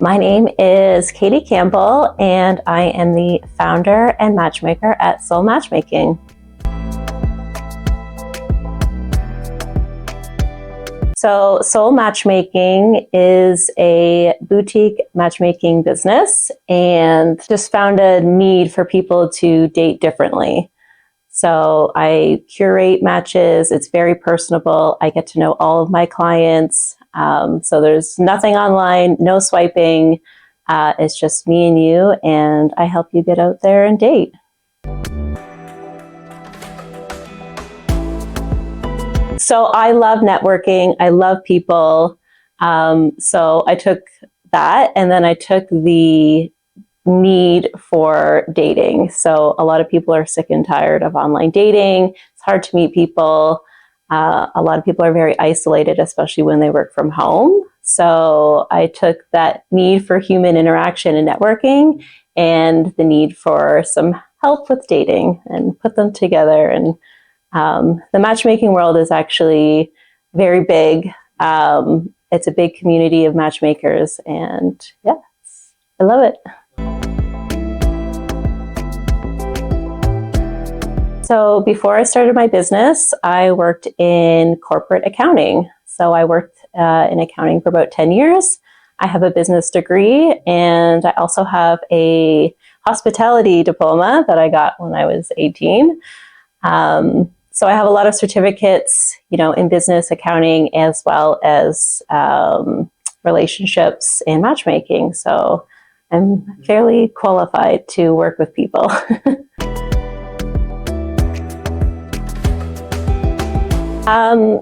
My name is Katie Campbell, and I am the founder and matchmaker at Soul Matchmaking. So Soul Matchmaking is a boutique matchmaking business and just found a need for people to date differently. So I curate matches. It's very personable. I get to know all of my clients. So there's nothing online, no swiping. It's just me and you, and I help you get out there and date. So I love networking. I love people. So I took that, and then I took the need for dating. So a lot of people are sick and tired of online dating. It's hard to meet people. A lot of people are very isolated, especially when they work from home. So I took that need for human interaction and networking and the need for some help with dating and put them together. And the matchmaking world is actually very big. It's a big community of matchmakers, and yeah, I love it. So before I started my business, I worked in corporate accounting. So I worked in accounting for about 10 years. I have a business degree, and I also have a hospitality diploma that I got when I was 18. So I have a lot of certificates, in business accounting as well as relationships and matchmaking. So I'm fairly qualified to work with people.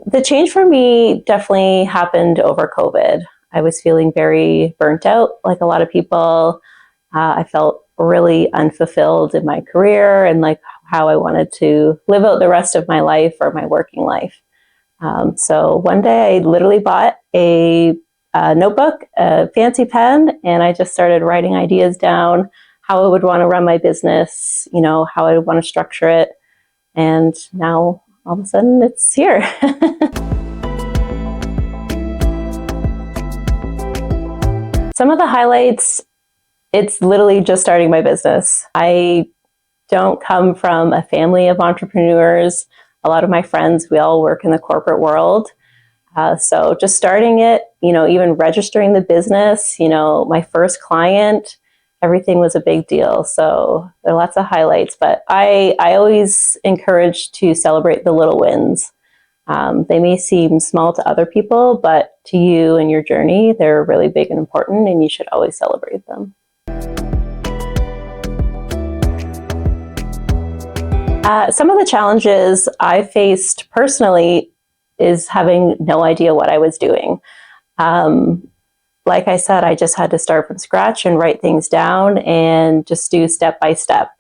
The change for me definitely happened over COVID. I was feeling very burnt out, like a lot of people. I felt really unfulfilled in my career and like how I wanted to live out the rest of my life or my working life. So one day I literally bought a notebook, a fancy pen, and I just started writing ideas down, how I would want to run my business, how I would want to structure it. And now all of a sudden it's here. Some of the highlights, it's literally just starting my business. I don't come from a family of entrepreneurs. A lot of my friends, we all work in the corporate world. So just starting it, even registering the business, my first client, everything was a big deal. So there are lots of highlights, but I always encourage to celebrate the little wins. They may seem small to other people, but to you and your journey, they're really big and important, and you should always celebrate them. Some of the challenges I faced personally is having no idea what I was doing. Like I said, I just had to start from scratch and write things down and just do step by step.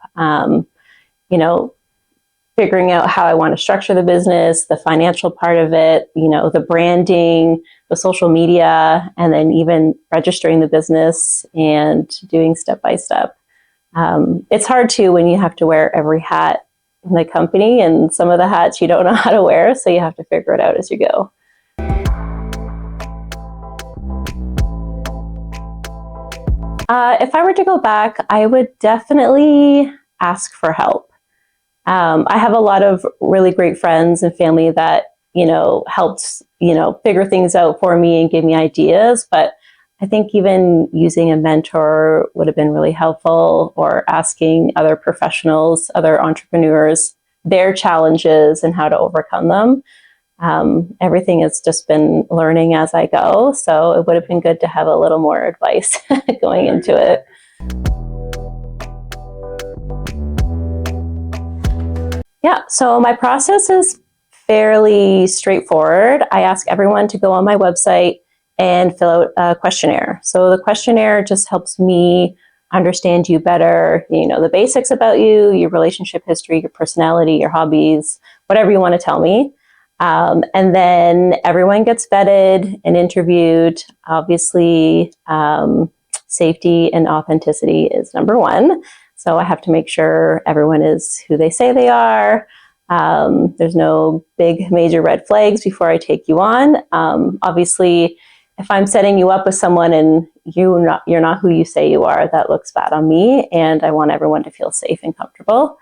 Figuring out how I want to structure the business, the financial part of it, the branding, the social media, and then even registering the business and doing step by step. It's hard too when you have to wear every hat in the company, and some of the hats you don't know how to wear, so you have to figure it out as you go. If I were to go back, I would definitely ask for help. I have a lot of really great friends and family that, helped, figure things out for me and give me ideas. But I think even using a mentor would have been really helpful, or asking other professionals, other entrepreneurs, their challenges and how to overcome them. Everything has just been learning as I go. So it would have been good to have a little more advice going into it. Yeah, so my process is fairly straightforward. I ask everyone to go on my website and fill out a questionnaire. So the questionnaire just helps me understand you better, the basics about you, your relationship history, your personality, your hobbies, whatever you want to tell me. And then everyone gets vetted and interviewed. Obviously, safety and authenticity is number one. So I have to make sure everyone is who they say they are. There's no big major red flags before I take you on. Obviously, if I'm setting you up with someone and you're not who you say you are, that looks bad on me. And I want everyone to feel safe and comfortable.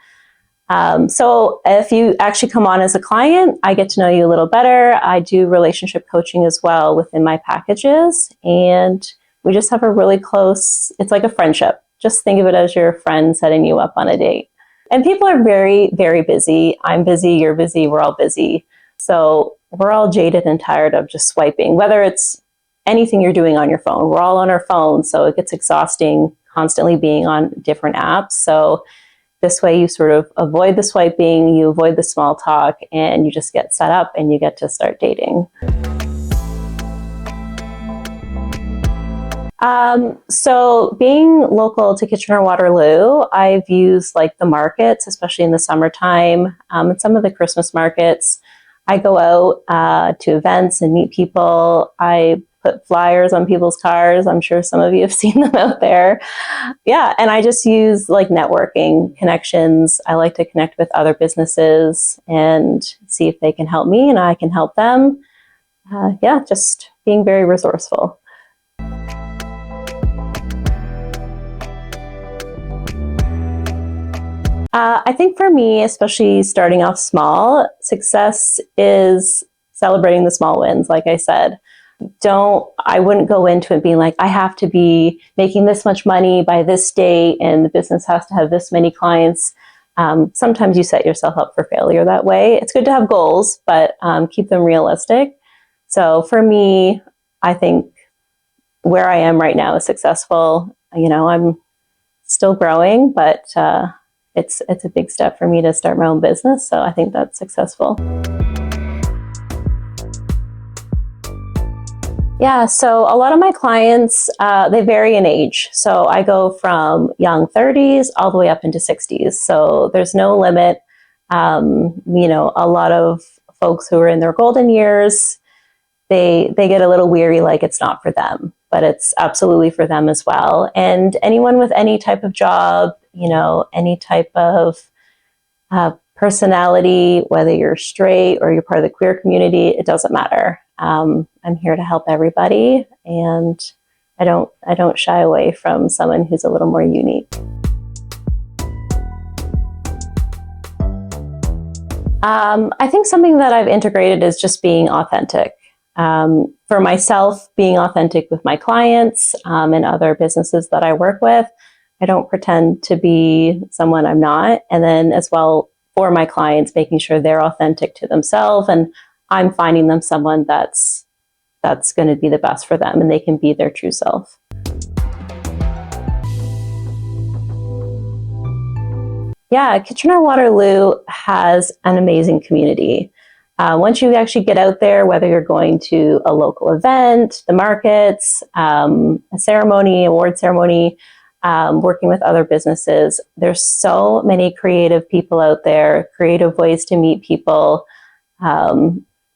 So if you actually come on as a client, I get to know you a little better. I do relationship coaching as well within my packages. And we just have a really close, it's like a friendship. Just think of it as your friend setting you up on a date. And people are very, very busy. I'm busy, you're busy, we're all busy. So we're all jaded and tired of just swiping, whether it's anything you're doing on your phone. We're all on our phones, so it gets exhausting constantly being on different apps. So this way you sort of avoid the swiping, you avoid the small talk, and you just get set up and you get to start dating. So being local to Kitchener-Waterloo, I've used like the markets, especially in the summertime, and some of the Christmas markets. I go out to events and meet people. I put flyers on people's cars. I'm sure some of you have seen them out there. Yeah, and I just use like networking connections. I like to connect with other businesses and see if they can help me and I can help them. Yeah, just being very resourceful. I think for me, especially starting off small, success is celebrating the small wins, like I said. I wouldn't go into it being like, I have to be making this much money by this date and the business has to have this many clients. Sometimes you set yourself up for failure that way. It's good to have goals, but keep them realistic. So for me, I think where I am right now is successful. You know, I'm still growing, but it's a big step for me to start my own business. So I think that's successful. Yeah, so a lot of my clients, they vary in age. So I go from young 30s all the way up into 60s. So there's no limit. You know, a lot of folks who are in their golden years, they get a little weary, like it's not for them, but it's absolutely for them as well. And anyone with any type of job, you know, any type of personality, whether you're straight or you're part of the queer community, it doesn't matter. I'm here to help everybody, and I don't shy away from someone who's a little more unique. I think something that I've integrated is just being authentic. For myself, being authentic with my clients and other businesses that I work with. I don't pretend to be someone I'm not. And then as well for my clients, making sure they're authentic to themselves and I'm finding them someone that's going to be the best for them and they can be their true self. Yeah, Kitchener-Waterloo has an amazing community. Once you actually get out there, whether you're going to a local event, the markets, a ceremony, award ceremony, working with other businesses, there's so many creative people out there, creative ways to meet people.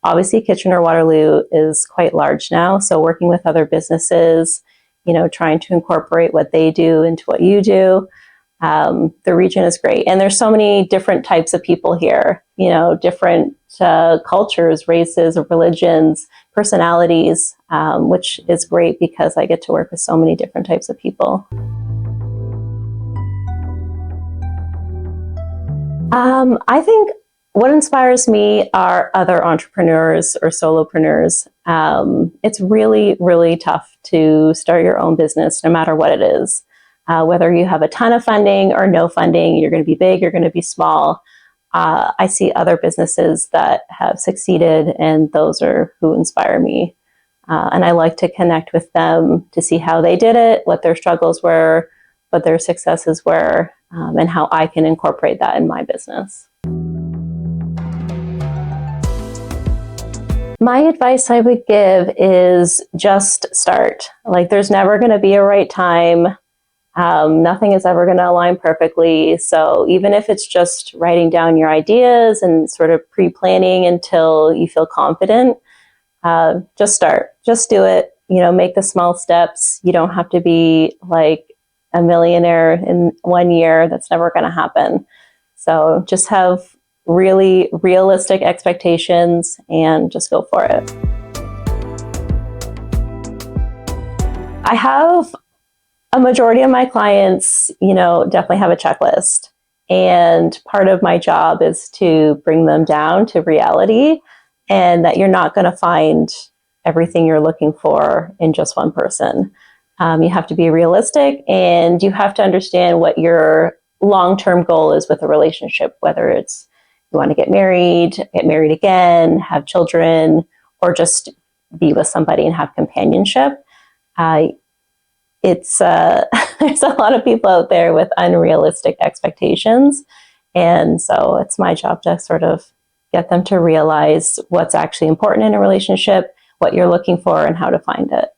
Obviously, Kitchener-Waterloo is quite large now, so working with other businesses, you know, trying to incorporate what they do into what you do. The region is great. And there's so many different types of people here, you know, different cultures, races, religions, personalities, which is great because I get to work with so many different types of people. I think what inspires me are other entrepreneurs or solopreneurs. It's really, really tough to start your own business, no matter what it is. Whether you have a ton of funding or no funding, you're going to be big, you're going to be small. I see other businesses that have succeeded, and those are who inspire me. And I like to connect with them to see how they did it, what their struggles were, what their successes were, and how I can incorporate that in my business. My advice I would give is just start. Like, there's never going to be a right time. Nothing is ever going to align perfectly. So even if it's just writing down your ideas and sort of pre-planning until you feel confident, just start. Just do it. You know, make the small steps. You don't have to be like a millionaire in 1 year. That's never going to happen. So just have really realistic expectations and just go for it. I have a majority of my clients, definitely have a checklist. And part of my job is to bring them down to reality, and that you're not going to find everything you're looking for in just one person. You have to be realistic, and you have to understand what your long-term goal is with a relationship, whether it's you want to get married again, have children, or just be with somebody and have companionship. It's there's a lot of people out there with unrealistic expectations, and so it's my job to sort of get them to realize what's actually important in a relationship, what you're looking for, and how to find it.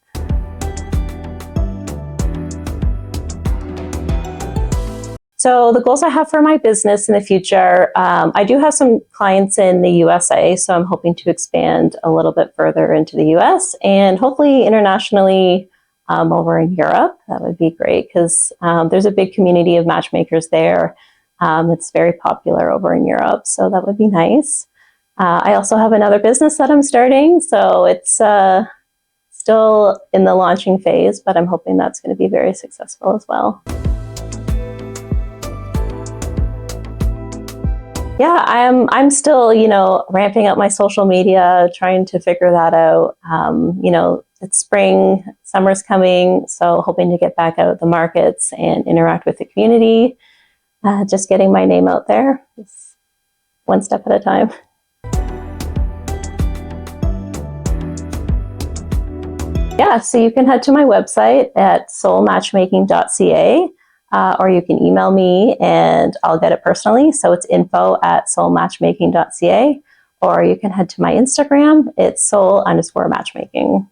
So the goals I have for my business in the future, I do have some clients in the USA, so I'm hoping to expand a little bit further into the US and hopefully internationally over in Europe. That would be great because there's a big community of matchmakers there. It's very popular over in Europe, so that would be nice. I also have another business that I'm starting, so it's still in the launching phase, but I'm hoping that's going to be very successful as well. Yeah, I'm still, ramping up my social media, trying to figure that out. It's spring, summer's coming, so hoping to get back out of the markets and interact with the community. Just getting my name out there, just one step at a time. Yeah, so you can head to my website at soulmatchmaking.ca. Or you can email me and I'll get it personally. So it's info@soulmatchmaking.ca. Or you can head to my Instagram. It's soul_matchmaking.